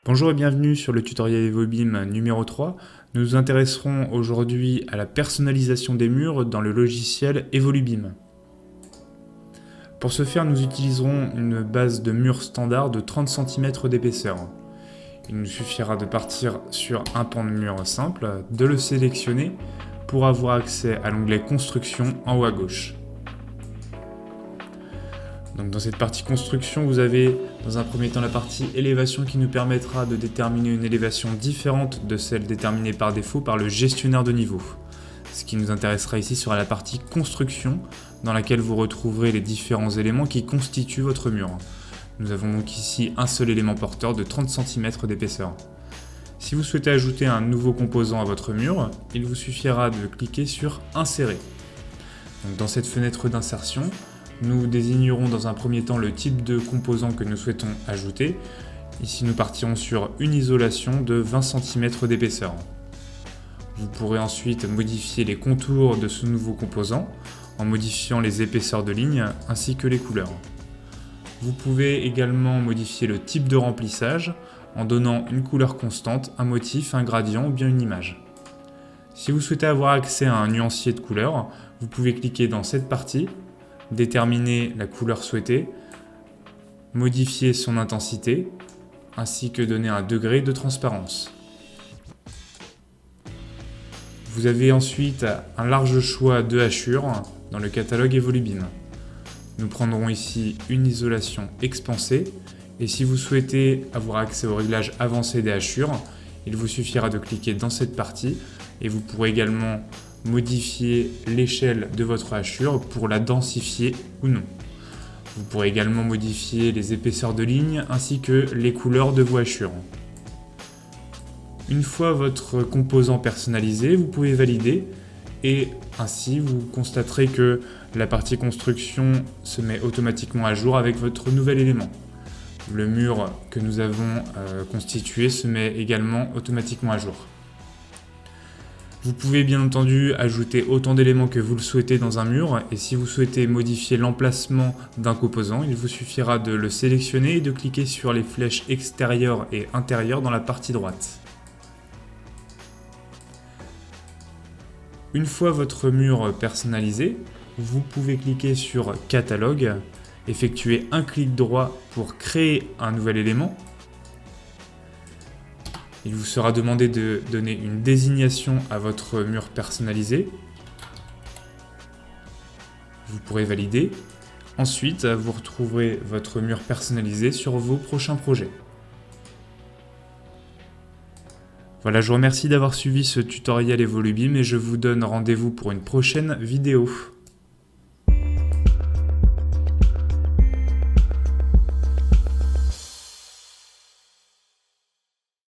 Bonjour et bienvenue sur le tutoriel Evolubim numéro 3. Nous nous intéresserons aujourd'hui à la personnalisation des murs dans le logiciel Evolubim. Pour ce faire, nous utiliserons une base de murs standard de 30 cm d'épaisseur. Il nous suffira de partir sur un pan de mur simple, de le sélectionner pour avoir accès à l'onglet Construction en haut à gauche. Donc dans cette partie construction, vous avez dans un premier temps la partie élévation qui nous permettra de déterminer une élévation différente de celle déterminée par défaut par le gestionnaire de niveau. Ce qui nous intéressera ici sera la partie construction dans laquelle vous retrouverez les différents éléments qui constituent votre mur. Nous avons donc ici un seul élément porteur de 30 cm d'épaisseur. Si vous souhaitez ajouter un nouveau composant à votre mur, il vous suffira de cliquer sur Insérer. Donc dans cette fenêtre d'insertion, nous désignerons dans un premier temps le type de composant que nous souhaitons ajouter. Ici, nous partirons sur une isolation de 20 cm d'épaisseur. Vous pourrez ensuite modifier les contours de ce nouveau composant en modifiant les épaisseurs de lignes ainsi que les couleurs. Vous pouvez également modifier le type de remplissage en donnant une couleur constante, un motif, un gradient ou bien une image. Si vous souhaitez avoir accès à un nuancier de couleurs, vous pouvez cliquer dans cette partie, déterminer la couleur souhaitée, modifier son intensité, ainsi que donner un degré de transparence. Vous avez ensuite un large choix de hachures dans le catalogue Evolubim. Nous prendrons ici une isolation expansée, et si vous souhaitez avoir accès au réglage avancé des hachures, il vous suffira de cliquer dans cette partie, et vous pourrez également modifier l'échelle de votre hachure pour la densifier ou non. Vous pourrez également modifier les épaisseurs de lignes ainsi que les couleurs de vos hachures. Une fois votre composant personnalisé, vous pouvez valider et ainsi vous constaterez que la partie construction se met automatiquement à jour avec votre nouvel élément. Le mur que nous avons constitué se met également automatiquement à jour. Vous pouvez bien entendu ajouter autant d'éléments que vous le souhaitez dans un mur, et si vous souhaitez modifier l'emplacement d'un composant, il vous suffira de le sélectionner et de cliquer sur les flèches extérieures et intérieures dans la partie droite. Une fois votre mur personnalisé, vous pouvez cliquer sur Catalogue, effectuer un clic droit pour créer un nouvel élément. Il vous sera demandé de donner une désignation à votre mur personnalisé. Vous pourrez valider. Ensuite, vous retrouverez votre mur personnalisé sur vos prochains projets. Voilà, je vous remercie d'avoir suivi ce tutoriel Evolubim et je vous donne rendez-vous pour une prochaine vidéo.